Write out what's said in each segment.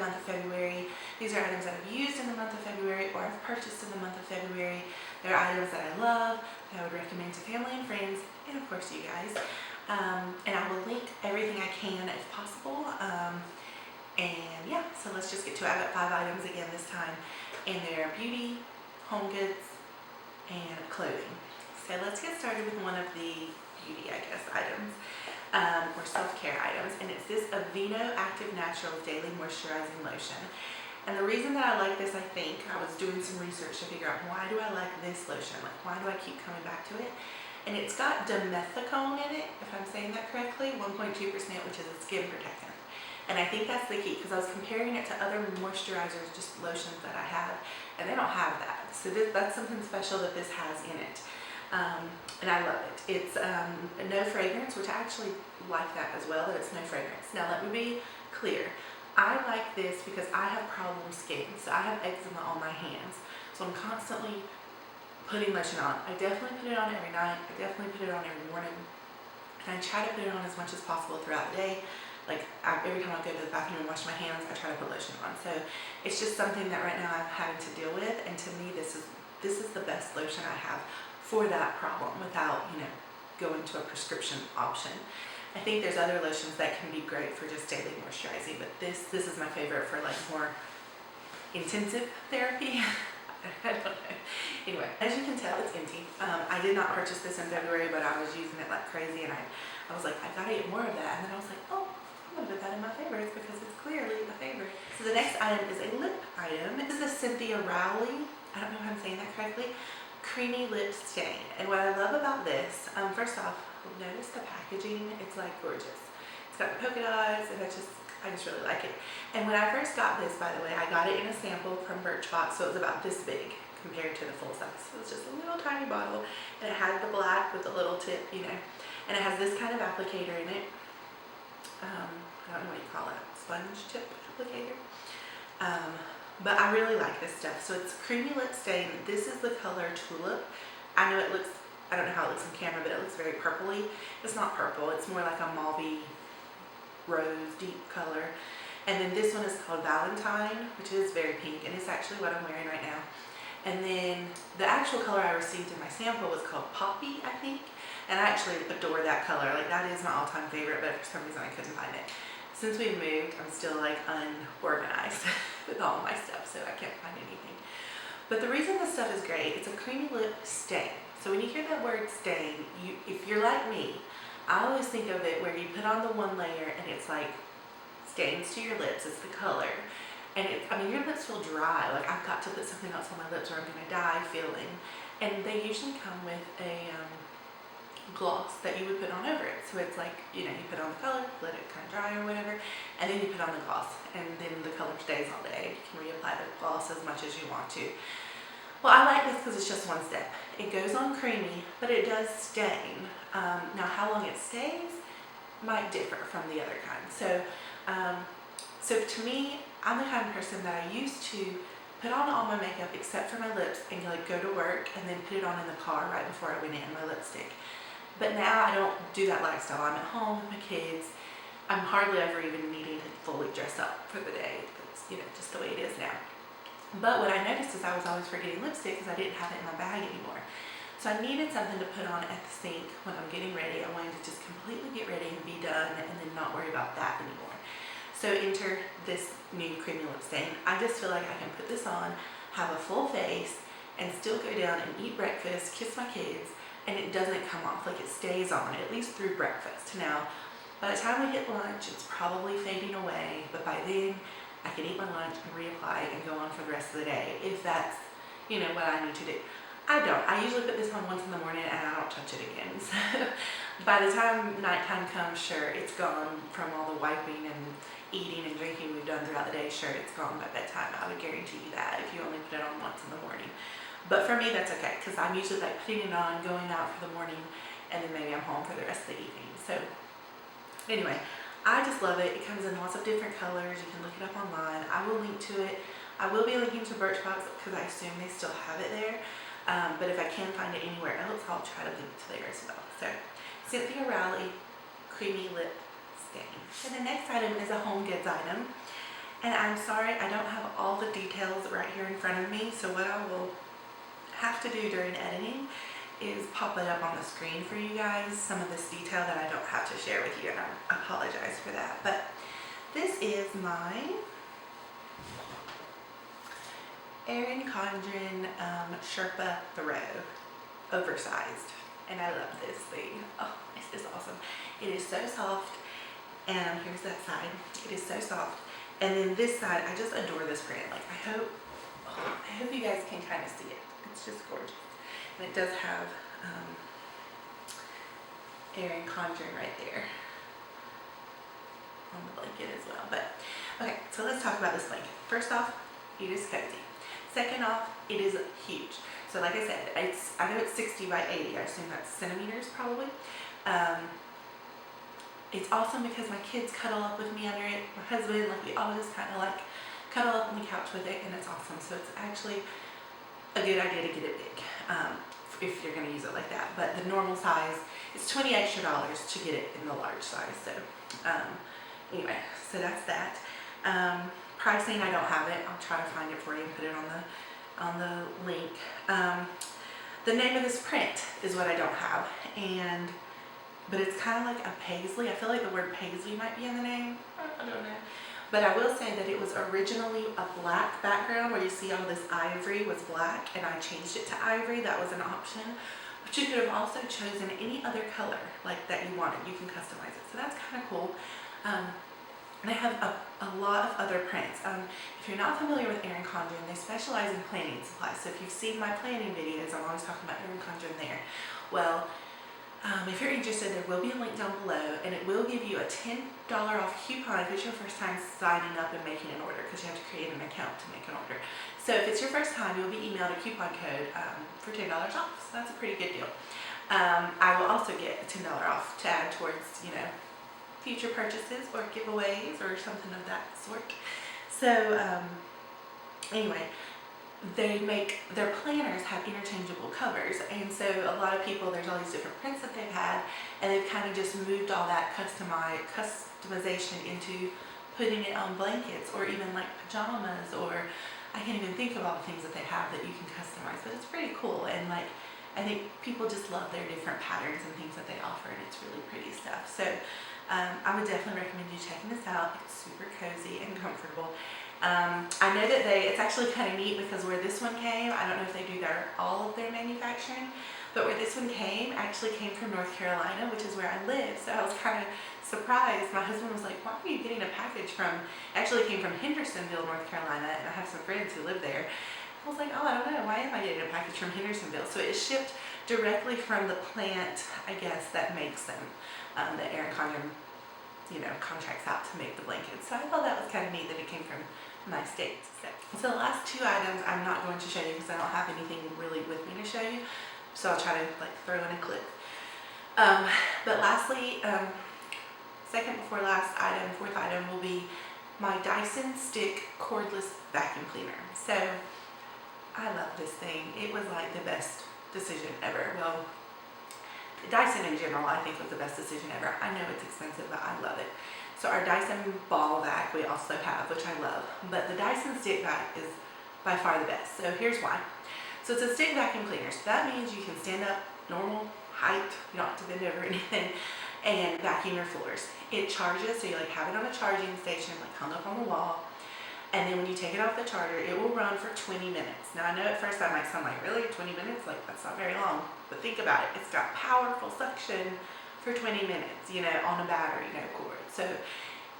month of February. These are items that I've used in the month of February or I've purchased in the month of February. They're items that I love, that I would recommend to family and friends, and of course you guys. And I will link everything I can if possible. And yeah, so let's just get to it. I've got 5 items again this time, and they're beauty, home goods, and clothing. So let's get started with one of the beauty, I guess, items, or self-care items, and it's this Aveeno Active Naturals Daily Moisturizing Lotion. And the reason that I like this, I think, I was doing some research to figure out why do I like this lotion, like why do I keep coming back to it? And it's got dimethicone in it, if I'm saying that correctly, 1.2%, which is a skin protectant. And I think that's the key, because I was comparing it to other moisturizers, just lotions that I have, and they don't have that. So that's something special that this has in it. And I love it. It's no fragrance, which I actually like that as well, that it's no fragrance. Now let me be clear. I like this because I have problem skin. So I have eczema on my hands. So I'm constantly putting lotion on. I definitely put it on every night. I definitely put it on every morning. And I try to put it on as much as possible throughout the day. Like every time I go to the bathroom and wash my hands, I try to put lotion on. So it's just something that right now I'm having to deal with. And to me, this is the best lotion I have for that problem without, going to a prescription option. I think there's other lotions that can be great for just daily moisturizing, but this is my favorite for like more intensive therapy. I don't know. Anyway, as you can tell, it's empty. I did not purchase this in February, but I was using it like crazy, and I was like, I gotta get more of that. And then I was like, oh, I'm gonna put that in my favorites because it's clearly a favorite. So the next item is a lip item. This is the Cynthia Rowley, I don't know if I'm saying that correctly, creamy lip stain. And what I love about this, first off, notice the packaging. It's like gorgeous. It's got the polka dots, and I just really like it. And when I first got this, by the way, I got it in a sample from Birchbox, so it was about this big compared to the full size. So it's just a little tiny bottle, and it has the black with the little tip, and it has this kind of applicator in it. I don't know what you call it, sponge tip applicator. But I really like this stuff. So it's creamy lip stain. This is the color Tulip. I know it looks, I don't know how it looks on camera, but it looks very purpley. It's not purple, it's more like a mauvey rose deep color. And then this one is called Valentine, which is very pink, and it's actually what I'm wearing right now. And then the actual color I received in my sample was called Poppy, I think. And I actually adore that color. Like, that is my all-time favorite, but for some reason I couldn't find it. Since we moved, I'm still like unorganized with all my stuff, so I can't find anything. But the reason this stuff is great, it's a creamy lip stain. So when you hear that word stain, if you're like me, I always think of it where you put on the one layer and it's like stains to your lips, it's the color. And your lips feel dry, like I've got to put something else on my lips or I'm gonna die feeling. And they usually come with a gloss that you would put on over it. So it's like, you put on the color, let it kind of dry or whatever, and then you put on the gloss, and then the color stays all day. You can reapply the gloss as much as you want to. Well, I like this because it's just one step. It goes on creamy, but it does stain. Now, how long it stays might differ from the other kind. So to me, I'm the kind of person that I used to put on all my makeup except for my lips and like go to work and then put it on in the car right before I went in, my lipstick. But now I don't do that lifestyle. I'm at home with my kids. I'm hardly ever even needing to fully dress up for the day. That's, just the way it is now. But what I noticed is I was always forgetting lipstick because I didn't have it in my bag anymore. So I needed something to put on at the sink when I'm getting ready. I wanted to just completely get ready and be done and then not worry about that anymore. So enter this new creamy lip stain. I just feel like I can put this on, have a full face, and still go down and eat breakfast, kiss my kids, and it doesn't come off. Like, it stays on, at least through breakfast. Now, by the time we hit lunch, it's probably fading away, but by then, I can eat my lunch and reapply and go on for the rest of the day, if that's, what I need to do. I don't. I usually put this on once in the morning and I don't touch it again. So by the time nighttime comes, sure, it's gone from all the wiping and eating and drinking we've done throughout the day. Sure, it's gone by bedtime. I would guarantee you that if you only put it on once in the morning. But for me, that's okay, because I'm usually like putting it on, going out for the morning, and then maybe I'm home for the rest of the evening. So anyway, I just love it. It comes in lots of different colors. You can look it up online. I will link to it. I will be linking to Birchbox because I assume they still have it there. But if I can find it anywhere else, I'll try to link to there as well. So Cynthia Rowley Creamy Lip Stain. And the next item is a home goods item. And I'm sorry, I don't have all the details right here in front of me, so what I will have to do during editing is pop it up on the screen for you guys, some of this detail that I don't have to share with you, and I apologize for that. But this is my Erin Condren Sherpa throw, oversized, and I love this thing. Oh, this is awesome. It is so soft, and here's that side. It is so soft, and then this side, I just adore this print. Like I hope you guys can kind of see it. It's just gorgeous, and it does have Erin Condren right there on the blanket as well. But okay, so let's talk about this blanket. First off, it is cozy. Second off, it is huge. So like I said, I know it's 60 by 80. I assume that's centimeters probably. It's awesome because my kids cuddle up with me under it. My husband, like we all just kind of like cuddle up on the couch with it, and it's awesome. So it's actually a good idea to get it big if you're going to use it like that. But the normal size is $20 extra to get it in the large size. So anyway, so that's that. Pricing, I don't have it. I'll try to find it for you and put it on the link. The name of this print is what I don't have, but it's kind of like a paisley. I feel like the word paisley might be in the name. I don't know. But I will say that it was originally a black background where you see all this ivory was black, and I changed it to ivory. That was an option. But you could have also chosen any other color like that you wanted. You can customize it. So that's kind of cool. They have a lot of other prints. If you're not familiar with Erin Condren, they specialize in planning supplies. So if you've seen my planning videos, I'm always talking about Erin Condren there. Well, if you're interested, there will be a link down below, and it will give you a $10 off coupon if it's your first time signing up and making an order, because you have to create an account to make an order. So if it's your first time, you'll be emailed a coupon code for $10 off. So that's a pretty good deal. I will also get a $10 off to add towards, future purchases or giveaways or something of that sort. So anyway, their planners have interchangeable covers, and so a lot of people, there's all these different prints that they've had, and they've kind of just moved all that customization into putting it on blankets or even like pajamas, or I can't even think of all the things that they have that you can customize, but it's pretty cool. And like, I think people just love their different patterns and things that they offer, and it's really pretty stuff. So I would definitely recommend you checking this out. It's super cozy and comfortable. I know that it's actually kind of neat because where this one came, I don't know if they do all of their manufacturing, but where this one came actually came from North Carolina, which is where I live. So I was kind of surprised. My husband was like, why are you getting a package actually came from Hendersonville, North Carolina, and I have some friends who live there. I was like, oh, I don't know, why am I getting a package from Hendersonville? So it's shipped directly from the plant, I guess, that makes them, that Erin Condren, contracts out to make the blankets. So I thought that was kind of neat that it came from my state. So the last two items I'm not going to show you because I don't have anything really with me to show you. So I'll try to throw in a clip. But lastly, second before last item, fourth item will be my Dyson Stick cordless vacuum cleaner. So I love this thing. It was like the best decision ever. Well, Dyson in general, I think, was the best decision ever. I know it's expensive, but I love it. So our Dyson ball vac we also have, which I love, but the Dyson stick vac is by far the best. So here's why. So it's a stick vacuum cleaner. So that means you can stand up normal height, you don't have to bend over anything, and vacuum your floors. It charges, so you have it on a charging station, hung up on the wall. And then when you take it off the charger, it will run for 20 minutes. Now I know at first that might sound like, really, 20 minutes? That's not very long. But think about it. It's got powerful suction for 20 minutes, on a battery, cord. So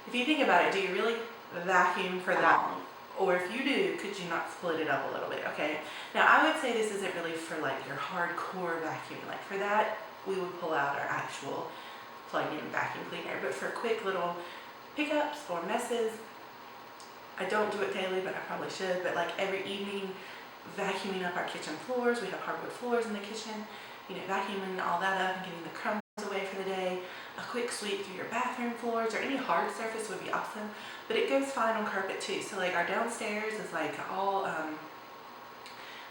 if you think about it, do you really vacuum for that long? Or if you do, could you not split it up a little bit, okay? Now I would say this isn't really for your hardcore vacuuming. For that, we would pull out our actual plug-in vacuum cleaner. But for quick little pickups or messes, I don't do it daily, but I probably should. But every evening, vacuuming up our kitchen floors. We have hardwood floors in the kitchen. Vacuuming all that up and getting the crumbs away for the day. A quick sweep through your bathroom floors or any hard surface would be awesome. But it goes fine on carpet too. So our downstairs is all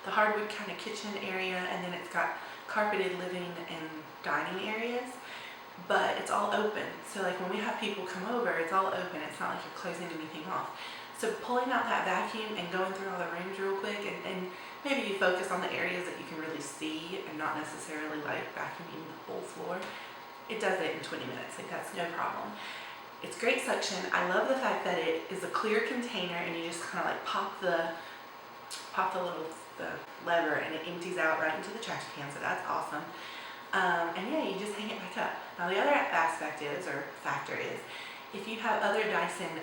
the hardwood kind of kitchen area, and then it's got carpeted living and dining areas. But it's all open. So when we have people come over, it's all open. It's not like you're closing anything off. So pulling out that vacuum and going through all the rooms real quick, and maybe you focus on the areas that you can really see and not necessarily like vacuuming the whole floor. It does it in 20 minutes, like that's no problem. It's great suction. I love the fact that it is a clear container and you just kind of like pop the lever and it empties out right into the trash can, so that's awesome. And yeah, you just hang it back up. Now the other aspect is, or factor is, if you have other Dyson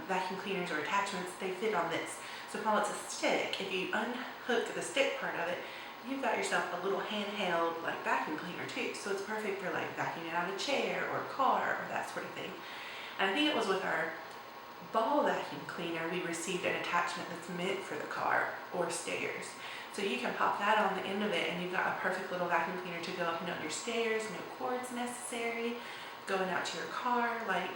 vacuum cleaners or attachments, they fit on this. So while it's a stick, if you unhook the stick part of it, you've got yourself a little handheld like vacuum cleaner too. So it's perfect for like vacuuming out a chair or a car or that sort of thing. And I think it was with our ball vacuum cleaner, we received an attachment that's meant for the car or stairs. So you can pop that on the end of it and you've got a perfect little vacuum cleaner to go up and down your stairs, no cords necessary, going out to your car, like,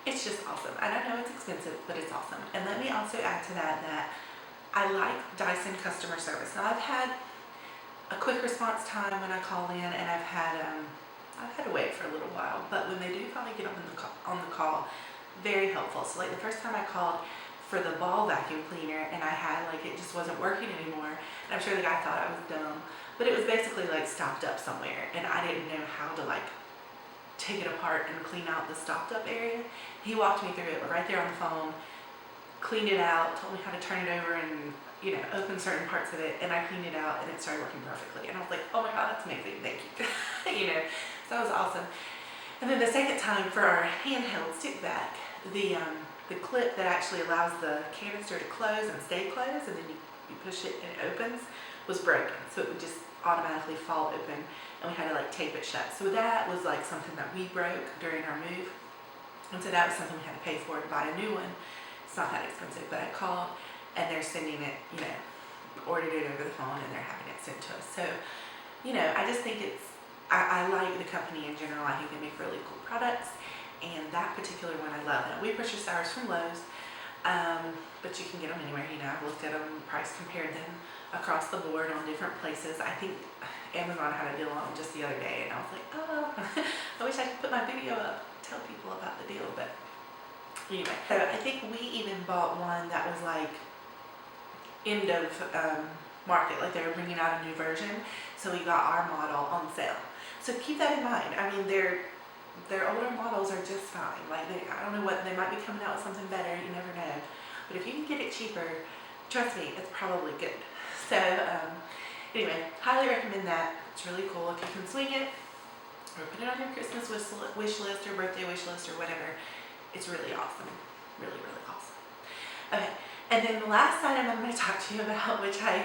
it's just awesome. And I know it's expensive, but it's awesome. And let me also add to that that I like Dyson customer service. Now I've had a quick response time when I call in, and I've had to wait for a little while, but when they do finally get on the call, very helpful. So like the first time I called for the ball vacuum cleaner and I had like, it just wasn't working anymore, and I'm sure the guy thought I was dumb, but it was basically like stopped up somewhere and I didn't know how to like take it apart and clean out the stopped up area. He walked me through it right there on the phone, cleaned it out, told me how to turn it over and, you know, open certain parts of it, and I cleaned it out and it started working perfectly. And I was like, oh my God, that's amazing, thank you. You know, so that was awesome. And then the second time for our handheld stick vac, the clip that actually allows the canister to close and stay closed, and then you push it and it opens, was broken. So it would just automatically fall open and we had to like tape it shut. So that was like something that we broke during our move. And so that was something we had to pay for to buy a new one. It's not that expensive, but I called and they're sending it, you know, ordered it over the phone and they're having it sent to us. So, you know, I just think I like the company in general. I think they make really cool products, and that particular one I love. Now, we purchased ours from Lowe's, but you can get them anywhere. You know, I've looked at them, price compared them across the board on different places. I think Amazon had a deal on them just the other day, and I was like, oh, I wish I could put my video up, tell people about the deal, but anyway. So I think we even bought one that was like end of market, like they were bringing out a new version, so we got our model on sale. So keep that in mind. I mean, their older models are just fine. Like I don't know what, they might be coming out with something better, you never know. But if you can get it cheaper, trust me, it's probably good. So anyway, highly recommend that. It's really cool. If you can swing it or put it on your Christmas wish list or birthday wish list or whatever, it's really awesome. Really, really awesome. Okay, and then the last item I'm going to talk to you about, which I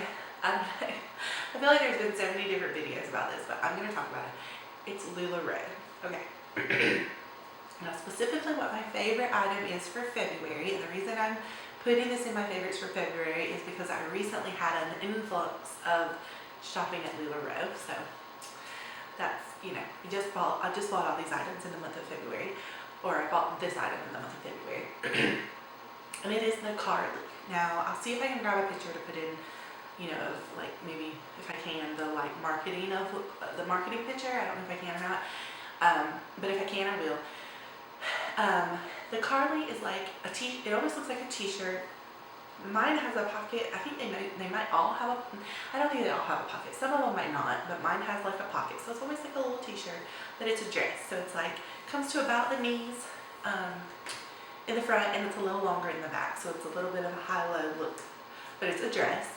feel like there's been so many different videos about this, but I'm going to talk about it. It's LuLaRoe. Okay. Now specifically what my favorite item is for February, and the reason I'm putting this in my favorites for February is because I recently had an influx of shopping at LuLaRoe. So that's, you know, I just bought all these items in the month of February, or I bought this item in the month of February. And it is the car leak. Now I'll see if I can grab a picture to put in, you know, of like maybe if I can, the like marketing of the marketing picture. I don't know if I can or not, but if I can, I will. The Carly is like it almost looks like a t-shirt. Mine has a pocket. I think they might all have I don't think they all have a pocket. Some of them might not, but mine has like a pocket. So it's always like a little t-shirt, but it's a dress. So it's like, comes to about the knees in the front, and it's a little longer in the back. So it's a little bit of a high-low look, but it's a dress.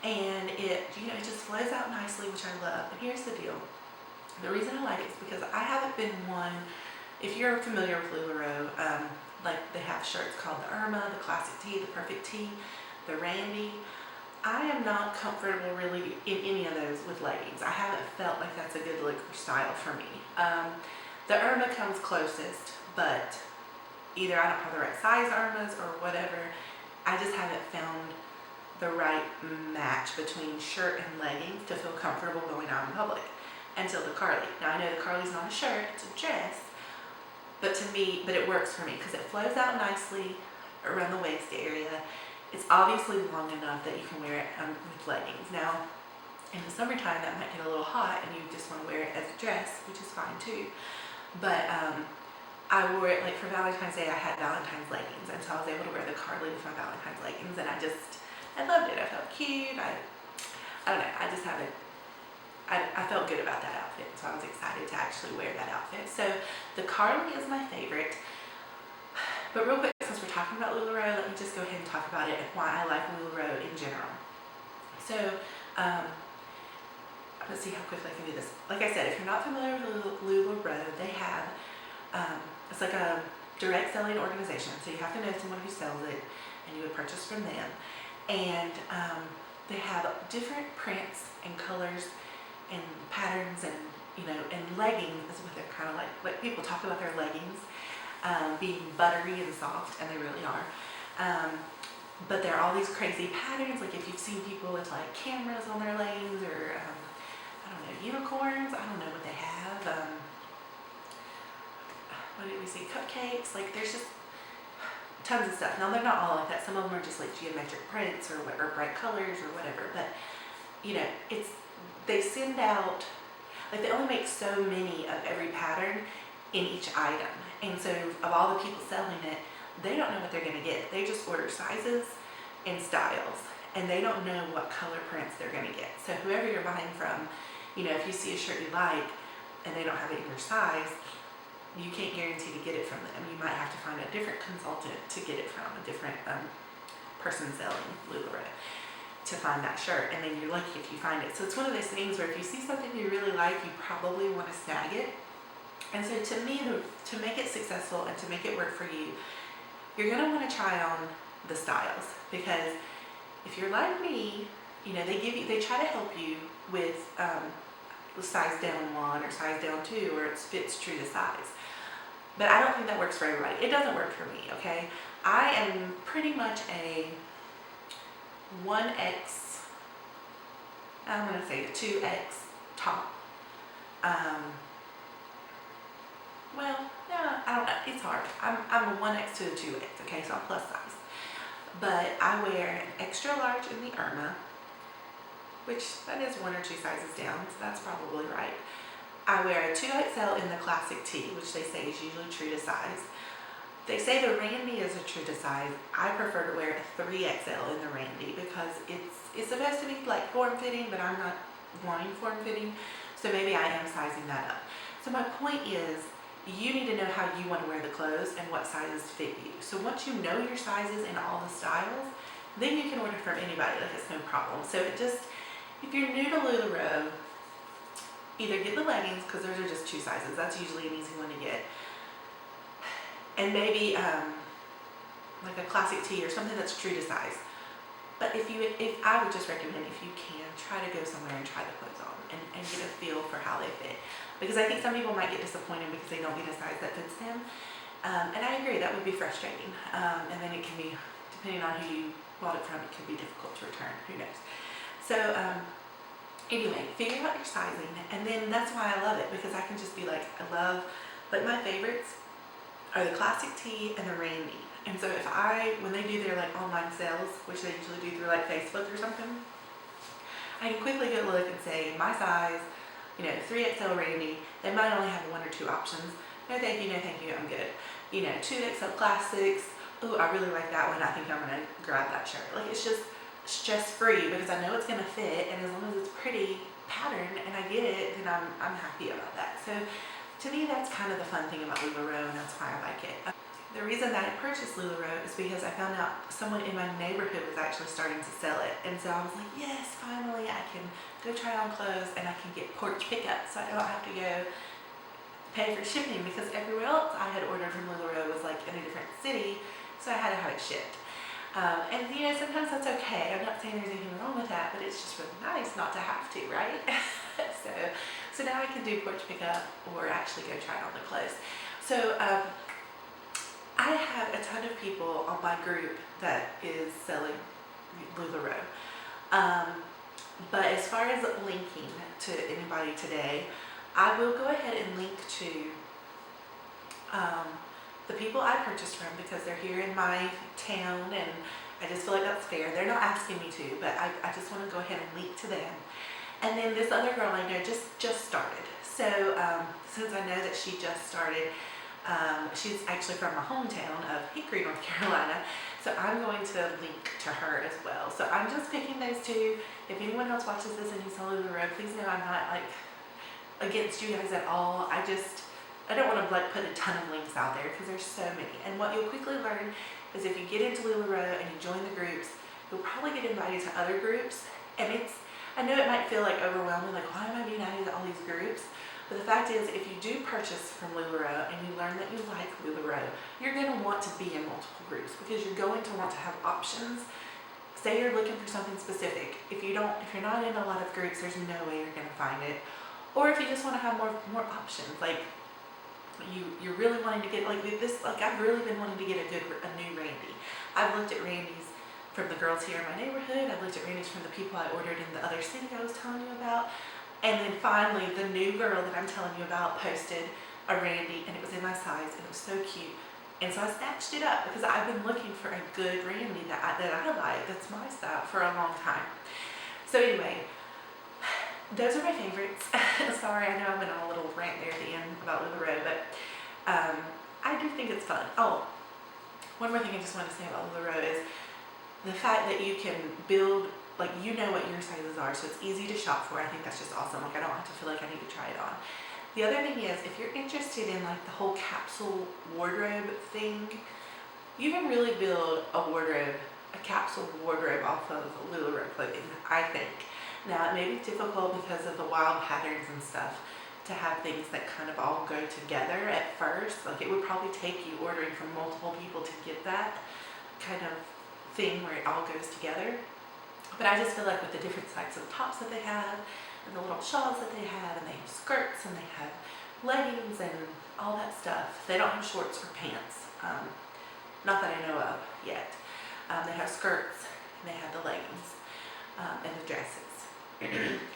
And it, you know, it just flows out nicely, which I love. And here's the deal. The reason I like it is because I haven't been one, if you're familiar with LuLaRoe, like they have shirts called the Irma, the Classic Tee, the Perfect Tee, the Randy. I am not comfortable really in any of those with leggings. I haven't felt like that's a good look or style for me. The Irma comes closest, but either I don't have the right size Irmas or whatever. I just haven't found the right match between shirt and leggings to feel comfortable going out in public until the Carly. Now I know the Carly's not a shirt, it's a dress, but to me, it works for me because it flows out nicely around the waist area. It's obviously long enough that you can wear it with leggings. Now in the summertime that might get a little hot and you just want to wear it as a dress, which is fine too. But I wore it like for Valentine's Day. I had Valentine's leggings, and so I was able to wear the Carly with my Valentine's leggings, and I loved it. I felt cute. I don't know. I just haven't. I felt good about that outfit, so I was excited to actually wear that outfit. So the Carly is my favorite. But real quick, since we're talking about LuLaRoe, let me just go ahead and talk about it and why I like LuLaRoe in general. So let's see how quickly I can do this. Like I said, if you're not familiar with LuLaRoe, they have it's like a direct selling organization, so you have to know someone who sells it, and you would purchase from them. And they have different prints and colors and patterns, and and leggings is what they're kind of like people talk about their leggings being buttery and soft, and they really are. But there are all these crazy patterns, like if you've seen people with like cameras on their leggings, or I don't know, unicorns, I don't know what they have. What did we see? Cupcakes. Like there's just tons of stuff. Now they're not all like that. Some of them are just like geometric prints or bright colors or whatever. But they send out, like they only make so many of every pattern in each item. And so of all the people selling it, they don't know what they're gonna get. They just order sizes and styles, and they don't know what color prints they're gonna get. So whoever you're buying from, if you see a shirt you like and they don't have it in your size, you can't guarantee to get it from them. You might have to find a different consultant to get it from, a different person selling LuLaRoe to find that shirt, and then you're lucky if you find it. So it's one of those things where if you see something you really like, you probably want to snag it. And so to me, to make it successful and to make it work for you, you're going to want to try on the styles, because if you're like me, they try to help you with size down 1 or size down 2, or it fits true to size. But I don't think that works for everybody. It doesn't work for me, okay? I am pretty much a 1X, I'm going to say a 2X top. Well, no, I don't know. It's hard. I'm a 1X to a 2X, okay? So I'm plus size. But I wear an extra large in the Irma, which that is 1 or 2 sizes down, so that's probably right. I wear a 2XL in the classic tee, which they say is usually true to size. They say the Randy is a true to size. I prefer to wear a 3XL in the Randy because it's supposed to be like form-fitting, but I'm not wanting form-fitting, so maybe I am sizing that up. So my point is, you need to know how you want to wear the clothes and what sizes fit you. So once you know your sizes and all the styles, then you can order from anybody, like it's no problem. So if you're new to LuLaRoe, either get the leggings, because those are just 2 sizes. That's usually an easy one to get. And maybe like a classic tee or something that's true to size. But if I would just recommend, if you can, try to go somewhere and try the clothes on and get a feel for how they fit. Because I think some people might get disappointed because they don't get a size that fits them. And I agree, that would be frustrating. And then it can be, depending on who you bought it from, it can be difficult to return, who knows. So anyway, figure out your sizing, and then that's why I love it, because I can just be like, like my favorites are the classic tee and the Randy. And so when they do their like online sales, which they usually do through like Facebook or something, I can quickly go look and say my size, 3XL Randy. They might only have 1 or 2 options. No thank you, I'm good. 2XL classics. Ooh, I really like that one. I think I'm gonna grab that shirt. Like it's stress free, because I know it's gonna fit, and as long as it's pretty pattern and I get it, then I'm happy about that. So to me, that's kind of the fun thing about LuLaRoe, and that's why I like it. The reason that I purchased LuLaRoe is because I found out someone in my neighborhood was actually starting to sell it, and so I was like, yes, finally I can go try on clothes and I can get porch pickup, so I don't have to go pay for shipping, because everywhere else I had ordered from LuLaRoe was like in a different city, so I had to have it shipped. And sometimes that's okay. I'm not saying there's anything wrong with that, but it's just really nice not to have to, right? so now I can do porch pickup or actually go try on the clothes. So I have a ton of people on my group that is selling LuLaRoe. But as far as linking to anybody today, I will go ahead and link to the people I purchased from, because they're here in my town and I just feel like that's fair. They're not asking me to, but I just want to go ahead and link to them. And then this other girl I know just started. So since I know that she just started, She's actually from my hometown of Hickory, North Carolina, so I'm going to link to her as well. So I'm just picking those two. If anyone else watches this and you saw LuLaRoe, please know I'm not like against you guys at all. I don't want to like put a ton of links out there because there's so many. And what you'll quickly learn is if you get into LuLaRoe and you join the groups, you'll probably get invited to other groups. And I know it might feel like overwhelming, like why am I being added to all these groups? But the fact is, if you do purchase from LuLaRoe and you learn that you like LuLaRoe, you're going to want to be in multiple groups because you're going to want to have options. Say you're looking for something specific. If you're not in a lot of groups, there's no way you're going to find it. Or if you just want to have more options, like you're really wanting to get like this, like I've really been wanting to get a new Randy. I've looked at Randy's from the girls here in my neighborhood. I've looked at Randy's from the people I ordered in the other city I was telling you about. And then finally, the new girl that I'm telling you about posted a Randy, and it was in my size, and it was so cute. And so I snatched it up because I've been looking for a good Randy that I like, that's my style, for a long time. So anyway, those are my favorites. Sorry, I know I went on a little rant there at the end about LuLaRoe, but I do think it's fun. Oh, one more thing I just want to say about LuLaRoe is the fact that you can build, like you know what your sizes are, so it's easy to shop for. I think that's just awesome. Like I don't have to feel like I need to try it on. The other thing is, if you're interested in like the whole capsule wardrobe thing, you can really build a capsule wardrobe off of LuLaRoe clothing, I think. Now it may be difficult because of the wild patterns and stuff to have things that kind of all go together at first. Like it would probably take you ordering from multiple people to get that kind of thing where it all goes together. But I just feel like with the different types of tops that they have, and the little shawls that they have, and they have skirts, and they have leggings, and all that stuff. They don't have shorts or pants, not that I know of yet. They have skirts, and they have the leggings, and the dresses.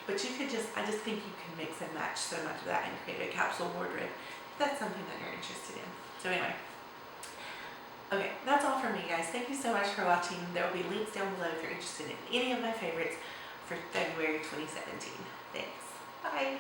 But I just think you can mix and match so much of that and create a capsule wardrobe if that's something that you're interested in. So anyway. Okay, that's all from me, guys. Thank you so much for watching. There will be links down below if you're interested in any of my favorites for February 2017. Thanks. Bye.